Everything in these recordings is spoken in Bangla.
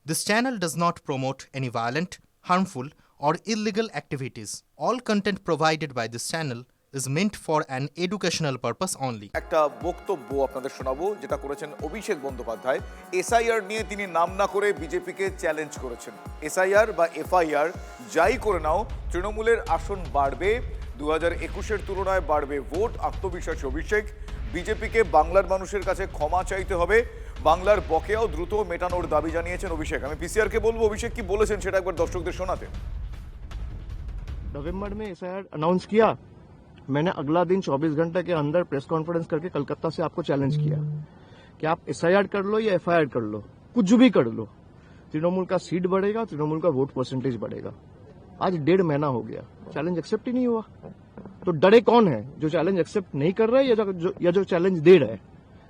This channel does not promote any violent, harmful, or illegal activities. All content provided by this channel is meant for an educational purpose only. একটা বক্তব্য আপনাদের শোনাবো যেটা করেছেন অভিষেক বন্দ্যোপাধ্যায়। এসআইআর নিয়ে তিনি নাম না করে বিজেপিকে চ্যালেঞ্জ করেছেন। এসআইআর বা এফআইআর যাই করে নাও, তৃণমূলের আসন বাড়বে, 2021-এর তুলনায় বাড়বে ভোট। আত্মবিশ্বাসী অভিষেক। বিজেপিকে বাংলার মানুষের কাছে ক্ষমা চাইতে হবে, বাংলার বকেয়াও দ্রুত মেটানোর দাবি জানিয়েছেন অভিষেক। আমি পিসিআরকে বলবো অভিষেক কি বলেছেন সেটা একবার দর্শকদের শোনাতে। नवंबर में एसआईआर अनाउंस किया, मैंने अगला दिन 24 घंटे के अंदर प्रेस कॉन्फ्रेंस करके कलकत्ता से आपको चैलेंज किया कि आप एसआईआर कर लो या एफआईआर कर लो, कुछ भी कर लो, तृणमूल का सीट बढ़ेगा, तृणमूल का वोट परसेंटेज बढ़ेगा। आज 1.5 महीना हो गया, चैलेंज एक्सेप्ट ही नहीं हुआ। तो डरे कौन है? जो चैलेंज एक्सेप्ट नहीं कर रहे या जो चैलेंज दे रहे?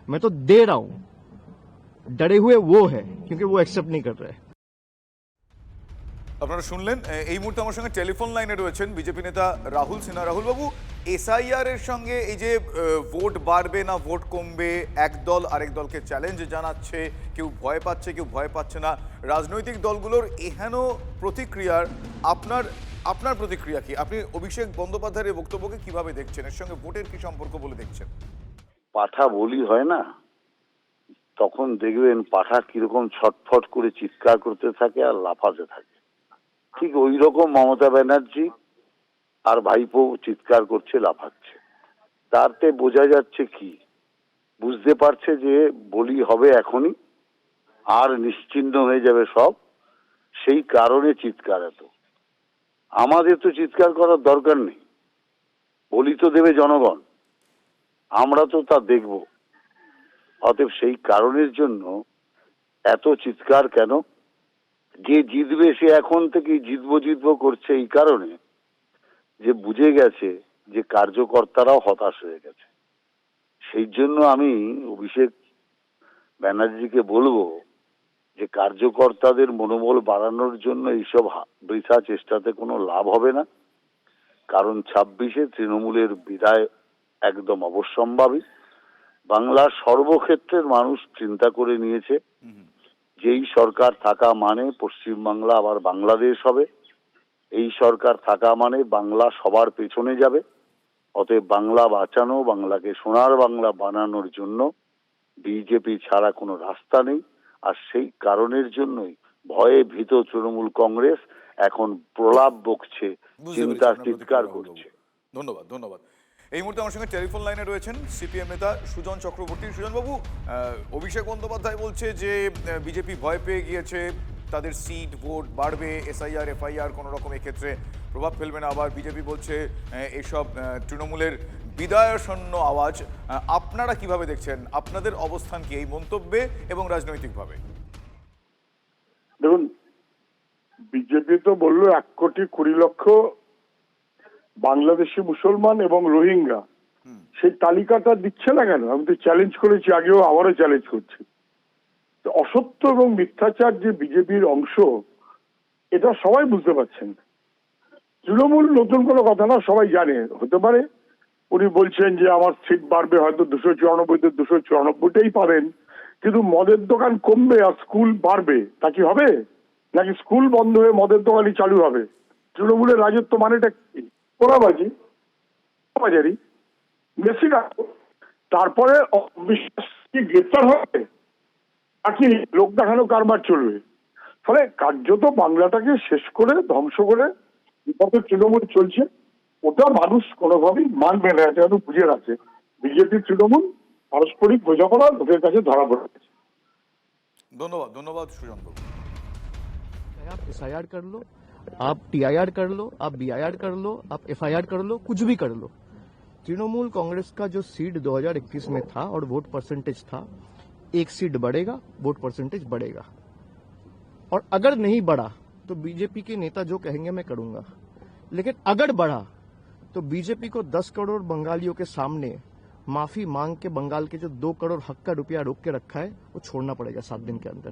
मैं तो दे रहा हूं। डरे हुए वो है क्योंकि वो एक्सेप्ट नहीं कर रहे। আপনারা শুনলেন। এই মুহূর্তে আমার সঙ্গে টেলিফোন লাইনে রয়েছেন বিজেপি নেতা রাহুল সিনহা। রাহুল বাবু, এসআইআর এর সঙ্গে এই যে ভোট বাড়বে না ভোট কমবে, এক দল আরেক দলকে চ্যালেঞ্জ জানাচ্ছে, কেউ ভয় পাচ্ছে কেউ ভয় পাচ্ছে না, রাজনৈতিক দলগুলোর এহেন প্রতিক্রিয়ার আপনার প্রতিক্রিয়া কি? আপনি অভিষেক বন্দ্যোপাধ্যায়ের এই বক্তব্যকে কিভাবে দেখছেন? এর সঙ্গে ভোটের কি সম্পর্ক বলে দেখছেন? পাঠা বলি হয় না, তখন দেখবেন পাঠা কিরকম ছটফট করে চিৎকার করতে থাকে আর লাফাতে থাকে। ঠিক ওই রকম মমতা ব্যানার্জি আর ভাইপো চিৎকার করছে, লাফাচ্ছে। তারতে বোঝা যাচ্ছে কি, বুঝতে পারছে যে বলি হবে এখনই, আর নিশ্চিহ্ন হয়ে যাবে সব, সেই কারণে চিৎকার এত। আমাদের তো চিৎকার করার দরকার নেই, বলি তো দেবে জনগণ, আমরা তো তা দেখব। অতএব সেই কারণের জন্য এত চিৎকার কেন? যে জিতবে সে এখন থেকেই জিতবো করছে, এই কারণে যে বুঝে গেছে যে কার্যকর্তারাও হতাশ হয়ে গেছে। সেই জন্য আমি অভিষেক ব্যানার্জিকে বলবো যে কার্যকর্তাদের মনোবল বাড়ানোর জন্য এইসব বৃথা চেষ্টাতে কোনো লাভ হবে না। কারণ 26-এ তৃণমূলের বিদায় একদম অবশ্যম্ভাবী। বাংলার সর্বক্ষেত্রের মানুষ চিন্তা করে নিয়েছে যেই সরকার থাকা মানে পশ্চিমবাংলা আবার বাংলাদেশ হবে, এই সরকার থাকা মানে বাংলা সবার পেছনে যাবে। অতএব বাংলা বাঁচানো, বাংলাকে সোনার বাংলা বানানোর জন্য বিজেপি ছাড়া কোনো রাস্তা নেই। আর সেই কারণের জন্যই ভয়ে ভীত তৃণমূল কংগ্রেস এখন প্রলাপ বকছে, চিন্তার চিৎকার করছে। ধন্যবাদ ধন্যবাদ। এই মুহূর্তে আমার সঙ্গে টেলিফোন লাইনে রয়েছেন সিপিএম নেতা সুজন চক্রবর্তী। সুজনবাবু, অভিষেক বন্দ্যোপাধ্যায় বলছে যে বিজেপি ভয় পেয়ে গিয়েছে, তাদের সিট ভোট বাড়বে, এসআইআর এফআইআর কোনো রকম এক্ষেত্রে প্রভাব ফেলবে না। আবার বিজেপি বলছে এসব তৃণমূলের বিদায়াসন্ন আওয়াজ। আপনারা কিভাবে দেখছেন? আপনাদের অবস্থান কি এই মন্তব্যে এবং রাজনৈতিকভাবে? দেখুন, বিজেপি তো বললো 1,20,00,000 বাংলাদেশি মুসলমান এবং রোহিঙ্গা, সেই তালিকাটা দিচ্ছে না কেন? আমি তো চ্যালেঞ্জ করেছি আগেও, আবারও চ্যালেঞ্জ করছি। অসত্য এবং মিথ্যাচার যে বিজেপির অংশ, এটা সবাই বুঝতে পারছেন। তৃণমূল নতুন কোনো কথা না, সবাই জানে। হতে পারে উনি বলছেন যে আমার সিট বাড়বে, হয়তো 294-তে 294টাই পাবেন, কিন্তু মদের দোকান কমবে আর স্কুল বাড়বে, তা কি হবে? নাকি স্কুল বন্ধ হয়ে মদের দোকানই চালু হবে? তৃণমূলের রাজত্ব মানেটা কি? বাজারি বেশি না, তারপরে অবিশ্বাস কি গ্রেপ্তার হবে নাকি লোক দেখানো কারবার চলবে? ফলে কার্যত বাংলাটাকে শেষ করে ধ্বংস করে বিপক্ষে তৃণমূল চলছে। ওটা মানুষ কোনোভাবেই মানবে না, এটা যেন বুঝে রাখে। বিজেপি তৃণমূল পারস্পরিক বোঝাপড়া লোকের কাছে ধরা পড়ে গেছে। ধন্যবাদ ধন্যবাদ সুজন বাবু। आप एसआईआर कर लो, आप टीआईआर कर लो, आप बीआईआर कर लो, आप एफआईआर कर लो, कुछ भी कर लो। तृणमूल कांग्रेस का जो सीट 2021 में था और वोट परसेंटेज था, एक सीट बढ़ेगा, वोट परसेंटेज बढ़ेगा। और अगर नहीं बढ़ा तो बीजेपी के नेता जो कहेंगे मैं करूंगा। लेकिन अगर बढ़ा तो बीजेपी को 10 करोड़ बंगालियों के सामने माफी मांग के बंगाल के जो 2 करोड़ हक का रुपया रोक के रखा है वो छोड़ना पड़ेगा 7 दिन के अंदर।